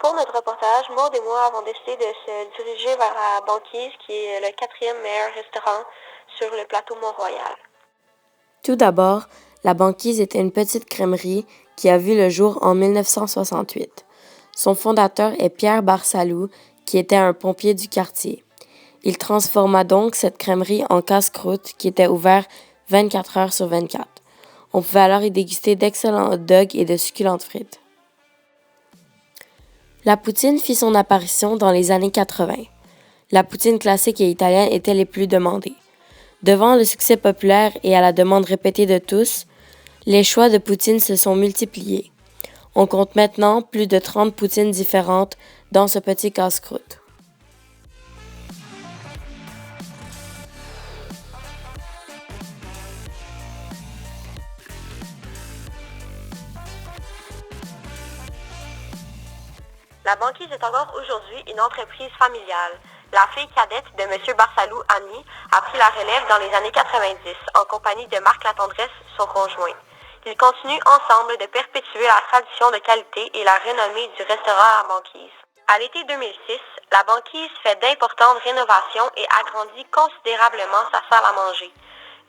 Pour notre reportage, Maud et moi avons décidé de se diriger vers la Banquise, qui est le 4e meilleur restaurant sur le plateau Mont-Royal. Tout d'abord, la Banquise était une petite crèmerie qui a vu le jour en 1968. Son fondateur est Pierre Barsalou, qui était un pompier du quartier. Il transforma donc cette crèmerie en casse-croûte qui était ouvert 24 heures sur 24. On pouvait alors y déguster d'excellents hot dogs et de succulentes frites. La poutine fit son apparition dans les années 80. La poutine classique et italienne étaient les plus demandées. Devant le succès populaire et à la demande répétée de tous, les choix de poutine se sont multipliés. On compte maintenant plus de 30 poutines différentes dans ce petit casse-croûte. La Banquise est encore aujourd'hui une entreprise familiale. La fille cadette de M. Barsalou, Annie, a pris la relève dans les années 90 en compagnie de Marc Latendresse, son conjoint. Ils continuent ensemble de perpétuer la tradition de qualité et la renommée du restaurant à la Banquise. À l'été 2006, la Banquise fait d'importantes rénovations et agrandit considérablement sa salle à manger.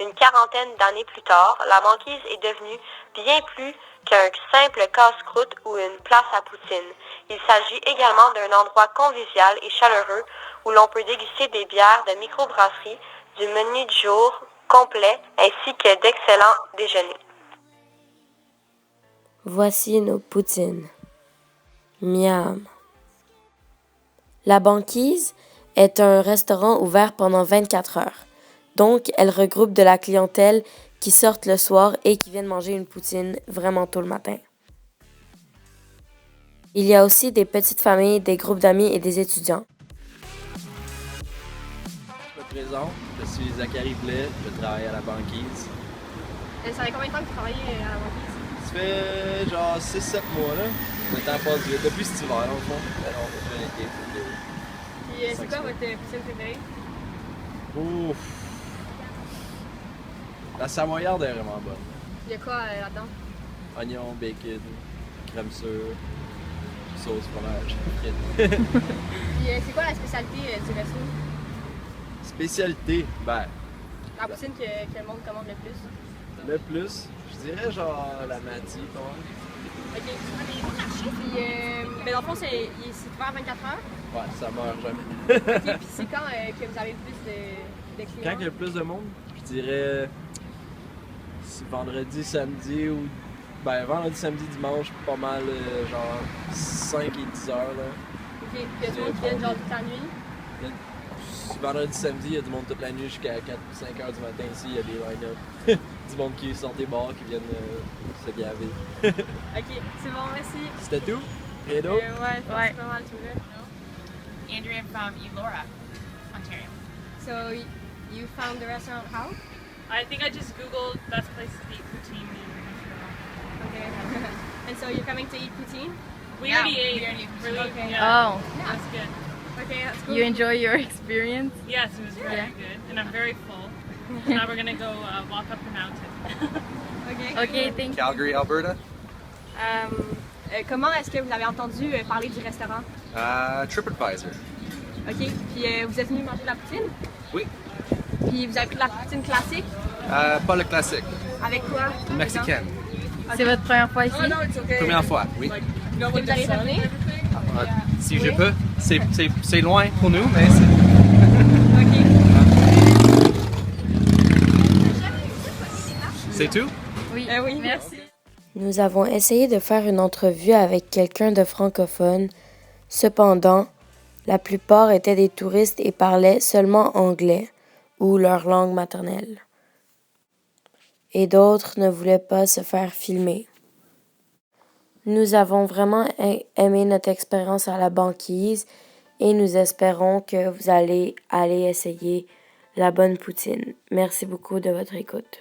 Une quarantaine d'années plus tard, la Banquise est devenue bien plus qu'un simple casse-croûte ou une place à poutine. Il s'agit également d'un endroit convivial et chaleureux où l'on peut déguster des bières de microbrasserie, du menu du jour complet ainsi que d'excellents déjeuners. Voici nos poutines. Miam. La Banquise est un restaurant ouvert pendant 24 heures. Donc, elle regroupe de la clientèle qui sortent le soir et qui viennent manger une poutine vraiment tôt le matin. Il y a aussi des petites familles, des groupes d'amis et des étudiants. Je me présente, je suis Zachary Blais, je travaille à la Banquise. Ça fait combien de temps que tu travailles à la Banquise? Ça fait genre 6-7 mois là. Le temps passe vite, depuis cet hiver dans le fond. Alors, on fait l'été. Puis c'est quoi votre poutine préférée? Ouf! La savoyarde est vraiment bonne. Il y a quoi là-dedans? Oignon, bacon, crème sure, sauce, fromage, frites. Puis c'est quoi la spécialité du resto? Spécialité, ben, La poutine que le monde commande le plus? le plus, je dirais genre la mati quand même. Ok. Puis, mais dans le fond, c'est ouvert 24 heures? Ouais, ça meurt jamais. Ok, puis c'est quand que vous avez le plus de clients? Quand il y a le plus de monde, je dirais vendredi, samedi ou. Ben, vendredi, samedi, dimanche, pas mal, genre 5 et 10 heures. Là. Ok, puis il y a du monde qui vient genre toute la nuit? Vendredi, samedi, il y a du monde toute la nuit jusqu'à 4-5 heures du matin ici, il y a des line-up. Du monde qui sort des bars, qui viennent se gaver. Ok, c'est bon, merci. C'était tout? Rien d'autre? Ouais, c'est pas mal tout là. Andrea from Elora, Ontario. So you found the restaurant how? I think I just Googled best place to eat poutine in Montreal. Okay. And so you're coming to eat poutine? We Yeah, already ate. we already ate poutine. Really, Okay. yeah, Oh, that's good. Okay, that's cool. you enjoy your experience? Yes, it was very Yeah. good, and I'm very full. Now we're gonna go walk up the mountain. Okay, Okay, cool. thank you. Calgary, Alberta. Comment est-ce que vous avez entendu parler du restaurant? TripAdvisor. Ok, puis vous êtes venu manger de la poutine? Oui. Puis vous avez pris de la poutine classique? Pas le classique. Avec quoi? Mexicaine. C'est votre première fois ici? Première fois, oui. Et vous allez revenir? Si je peux. C'est loin pour nous, mais c'est... Ok. C'est tout? Oui. Oui. Merci. Nous avons essayé de faire une entrevue avec quelqu'un de francophone. Cependant, la plupart étaient des touristes et parlaient seulement anglais ou leur langue maternelle. Et d'autres ne voulaient pas se faire filmer. Nous avons vraiment aimé notre expérience à la Banquise et nous espérons que vous allez essayer la bonne poutine. Merci beaucoup de votre écoute.